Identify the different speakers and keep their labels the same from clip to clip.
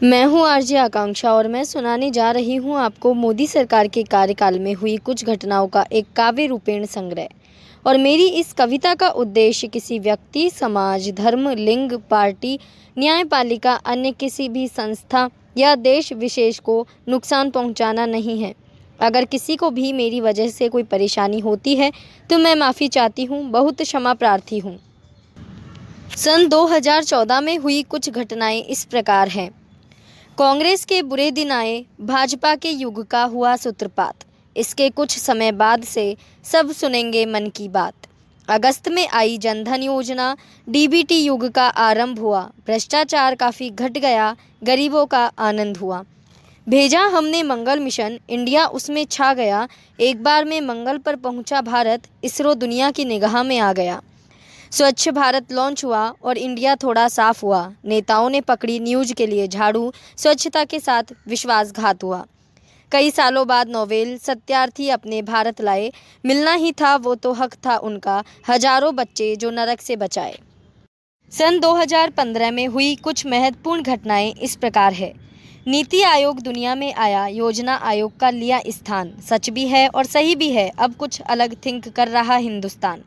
Speaker 1: मैं हूं आरजे आकांक्षा और मैं सुनाने जा रही हूं आपको मोदी सरकार के कार्यकाल में हुई कुछ घटनाओं का एक काव्य रूपेण संग्रह। और मेरी इस कविता का उद्देश्य किसी व्यक्ति, समाज, धर्म, लिंग, पार्टी, न्यायपालिका, अन्य किसी भी संस्था या देश विशेष को नुकसान पहुंचाना नहीं है। अगर किसी को भी मेरी वजह से कोई परेशानी होती है तो मैं माफ़ी चाहती हूँ, बहुत क्षमा प्रार्थी हूँ। सन 2014 में हुई कुछ घटनाएं इस प्रकार हैं। कांग्रेस के बुरे दिन आए, भाजपा के युग का हुआ सूत्रपात। इसके कुछ समय बाद से सब सुनेंगे मन की बात। अगस्त में आई जनधन योजना, डीबीटी युग का आरंभ हुआ। भ्रष्टाचार काफ़ी घट गया, गरीबों का आनंद हुआ। भेजा हमने मंगल मिशन, इंडिया उसमें छा गया। एक बार में मंगल पर पहुंचा भारत, इसरो दुनिया की निगाह में आ गया। स्वच्छ भारत लॉन्च हुआ और इंडिया थोड़ा साफ हुआ। नेताओं ने पकड़ी न्यूज के लिए झाड़ू, स्वच्छता के साथ विश्वासघात हुआ। कई सालों बाद नोवेल सत्यार्थी अपने भारत लाए। मिलना ही था वो तो हक था उनका, हजारों बच्चे जो नरक से बचाए। सन 2015 में हुई कुछ महत्वपूर्ण घटनाएं इस प्रकार है। नीति आयोग दुनिया में आया, योजना आयोग का लिया स्थान। सच भी है और सही भी है, अब कुछ अलग थिंक कर रहा हिंदुस्तान।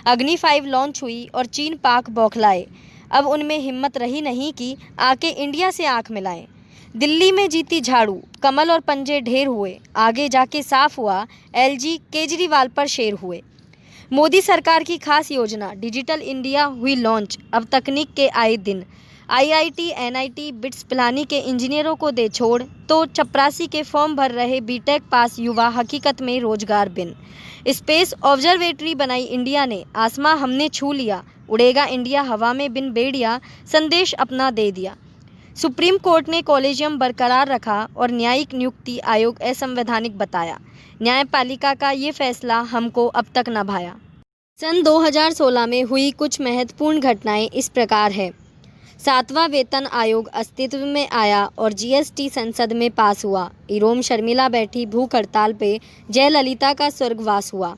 Speaker 1: अग्नि 5 लॉन्च हुई और चीन पाक बौखलाए। अब उनमें हिम्मत रही नहीं कि आके इंडिया से आंख मिलाएं। दिल्ली में जीती झाड़ू, कमल और पंजे ढेर हुए। आगे जाके साफ हुआ, एलजी केजरीवाल पर शेर हुए। मोदी सरकार की खास योजना डिजिटल इंडिया हुई लॉन्च। अब तकनीक के आए दिन। आईआईटी, एनआईटी, बिट्स पिलानी के इंजीनियरों को दे छोड़, तो चपरासी के फॉर्म भर रहे बीटेक पास युवा हकीकत में रोजगार बिन। स्पेस ऑब्जर्वेटरी बनाई इंडिया ने, आसमां हमने छू लिया। उड़ेगा इंडिया हवा में बिन बेड़िया, संदेश अपना दे दिया। सुप्रीम कोर्ट ने कॉलेजियम बरकरार रखा और न्यायिक नियुक्ति आयोग असंवैधानिक बताया। न्यायपालिका का ये फैसला हमको अब तक न भाया। सन 2016 में हुई कुछ महत्वपूर्ण घटनाएं इस प्रकार है। 7वां वेतन आयोग अस्तित्व में आया और जीएसटी संसद में पास हुआ। इरोम शर्मिला बैठी भूख हड़ताल पे, जयललिता का स्वर्गवास हुआ।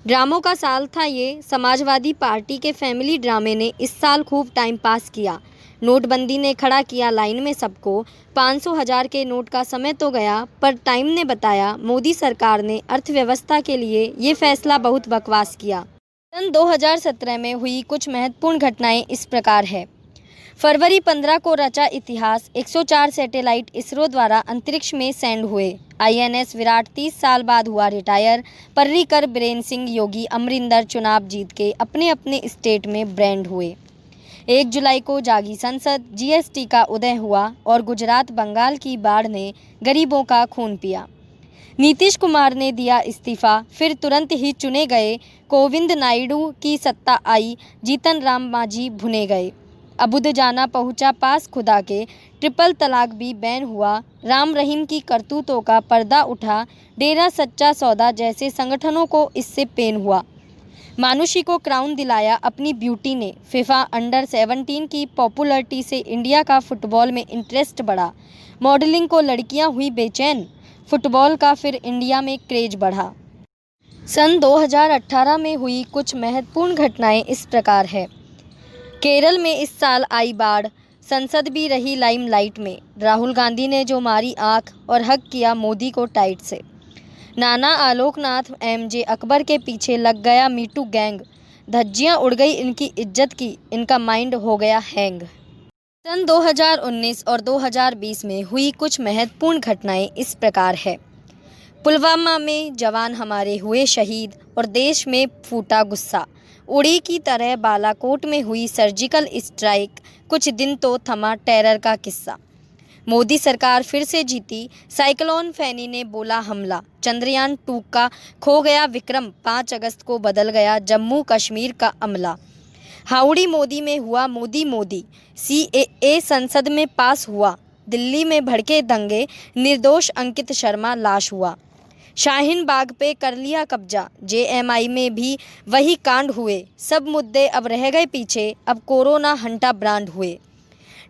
Speaker 1: ड्रामों का साल था ये, समाजवादी पार्टी के फैमिली ड्रामे ने इस साल खूब टाइम पास किया। नोटबंदी ने खड़ा किया लाइन में सबको। 500 हजार के नोट का समय तो गया, पर टाइम ने बताया मोदी सरकार ने अर्थव्यवस्था के लिए ये फैसला बहुत बकवास किया। सन 2017 में हुई कुछ महत्वपूर्ण घटनाएं इस प्रकार है। फरवरी 15 को रचा इतिहास, 104 सैटेलाइट इसरो द्वारा अंतरिक्ष में सेंड हुए। आईएनएस विराट 30 साल बाद हुआ रिटायर। पर्रिकर, बीरेन सिंह, योगी, अमरिंदर चुनाव जीत के अपने अपने स्टेट में ब्रांड हुए। 1 जुलाई को जागी संसद, जीएसटी का उदय हुआ और गुजरात बंगाल की बाढ़ ने गरीबों का खून पिया। नीतीश कुमार ने दिया इस्तीफा, फिर तुरंत ही चुने गए। कोविंद नायडू की सत्ता आई, जीतन राम मांझी भुने गए। अबुद जाना पहुंचा पास खुदा के, ट्रिपल तलाक भी बैन हुआ। राम रहीम की करतूतों का पर्दा उठा, डेरा सच्चा सौदा जैसे संगठनों को इससे पेन हुआ। मानुषी को क्राउन दिलाया अपनी ब्यूटी ने। फीफा अंडर 17 की पॉपुलरिटी से इंडिया का फुटबॉल में इंटरेस्ट बढ़ा। मॉडलिंग को लड़कियां हुई बेचैन, फुटबॉल का फिर इंडिया में क्रेज बढ़ा। सन 2018 में हुई कुछ महत्वपूर्ण घटनाएं इस प्रकार है। केरल में इस साल आई बाढ़, संसद भी रही लाइमलाइट में। राहुल गांधी ने जो मारी आंख और हक किया मोदी को टाइट से। नाना आलोकनाथ, एमजे अकबर के पीछे लग गया मीटू गैंग। धज्जियां उड़ गई इनकी इज्जत की, इनका माइंड हो गया हैंग। सन 2019 और 2020 में हुई कुछ महत्वपूर्ण घटनाएं इस प्रकार है। पुलवामा में जवान हमारे हुए शहीद और देश में फूटा गुस्सा। उड़ी की तरह बालाकोट में हुई सर्जिकल स्ट्राइक, कुछ दिन तो थमा टेरर का किस्सा। मोदी सरकार फिर से जीती, साइक्लोन फैनी ने बोला हमला। चंद्रयान 2 का खो गया विक्रम, 5 अगस्त को बदल गया जम्मू कश्मीर का अमला। हाउड़ी मोदी में हुआ मोदी मोदी, सीएए संसद में पास हुआ। दिल्ली में भड़के दंगे, निर्दोष अंकित शर्मा लाश हुआ। शाहीन बाग पे कर लिया कब्जा, जेएमआई में भी वही कांड हुए। सब मुद्दे अब रह गए पीछे, अब कोरोना हंटा ब्रांड हुए।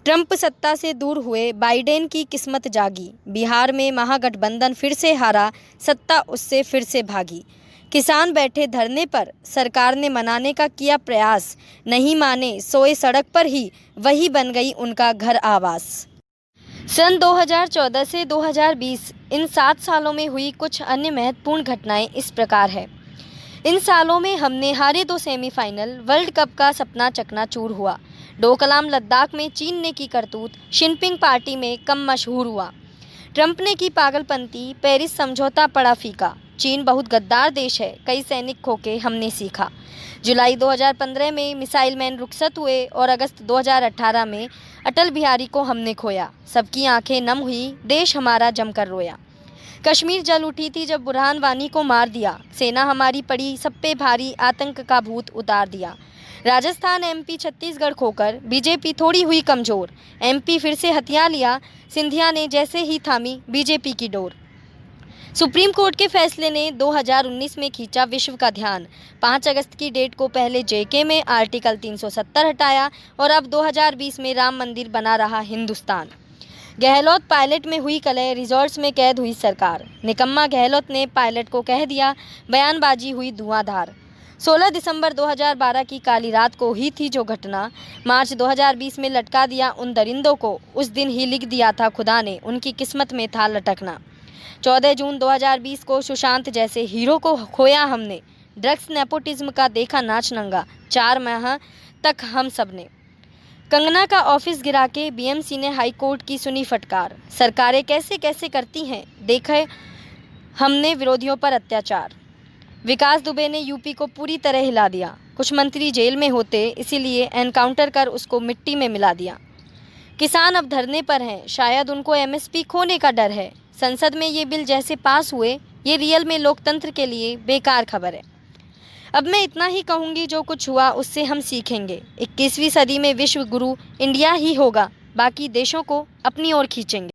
Speaker 1: ट्रंप सत्ता से दूर हुए, बाइडेन की किस्मत जागी। बिहार में महागठबंधन फिर से हारा, सत्ता उससे फिर से भागी। किसान बैठे धरने पर, सरकार ने मनाने का किया प्रयास। नहीं माने, सोए सड़क पर ही, वही बन गई उनका घर आवास। सन 2014 से 2020 इन 7 सालों में हुई कुछ अन्य महत्वपूर्ण घटनाएं इस प्रकार है। इन सालों में हमने हारे 2 सेमीफाइनल, वर्ल्ड कप का सपना चकनाचूर हुआ। डोकलाम लद्दाख में चीन ने की करतूत, शिनपिंग पार्टी में कम मशहूर हुआ। ट्रंप ने की पागलपंती, पेरिस समझौता पड़ा फीका। चीन बहुत गद्दार देश है, कई सैनिक खो के हमने सीखा। जुलाई 2015 में मिसाइल मैन रुखसत हुए और अगस्त 2018 में अटल बिहारी को हमने खोया। सबकी आंखें नम हुई, देश हमारा जमकर रोया। कश्मीर जल उठी थी जब बुरहान वानी को मार दिया। सेना हमारी पड़ी सब पे भारी, आतंक का भूत उतार दिया। राजस्थान, एमपी, छत्तीसगढ़ खोकर बीजेपी थोड़ी हुई कमजोर। एमपी फिर से हथिया लिया, सिंधिया ने जैसे ही थामी बीजेपी की डोर। सुप्रीम कोर्ट के फैसले ने 2019 में खींचा विश्व का ध्यान। 5 अगस्त की डेट को पहले जेके में आर्टिकल 370 हटाया और अब 2020 में राम मंदिर बना रहा हिंदुस्तान। गहलोत पायलट में हुई कलह, रिजॉर्ट्स में कैद हुई सरकार। निकम्मा गहलोत ने पायलट को कह दिया, बयानबाजी हुई धुआंधार। 16 दिसंबर 2012 की काली रात को ही थी जो घटना, मार्च 2020 में लटका दिया उन दरिंदों को। उस दिन ही लिख दिया था खुदा ने, उनकी किस्मत में था लटकना। 14 जून 2020 को सुशांत जैसे हीरो को खोया हमने। ड्रग्स नेपोटिज्म का देखा नाच नंगा, 4 माह तक हम सब ने। कंगना का ऑफिस गिरा के बीएमसी ने हाई कोर्ट की सुनी फटकार। सरकारें कैसे कैसे करती हैं, देखे हमने विरोधियों पर अत्याचार। विकास दुबे ने यूपी को पूरी तरह हिला दिया। कुछ मंत्री जेल में होते, इसीलिए एनकाउंटर कर उसको मिट्टी में मिला दिया। किसान अब धरने पर हैं, शायद उनको एमएसपी खोने का डर है। संसद में ये बिल जैसे पास हुए, ये रियल में लोकतंत्र के लिए बेकार खबर है। अब मैं इतना ही कहूँगी, जो कुछ हुआ उससे हम सीखेंगे। 21वीं सदी में विश्व गुरु इंडिया ही होगा, बाकी देशों को अपनी ओर खींचेंगे।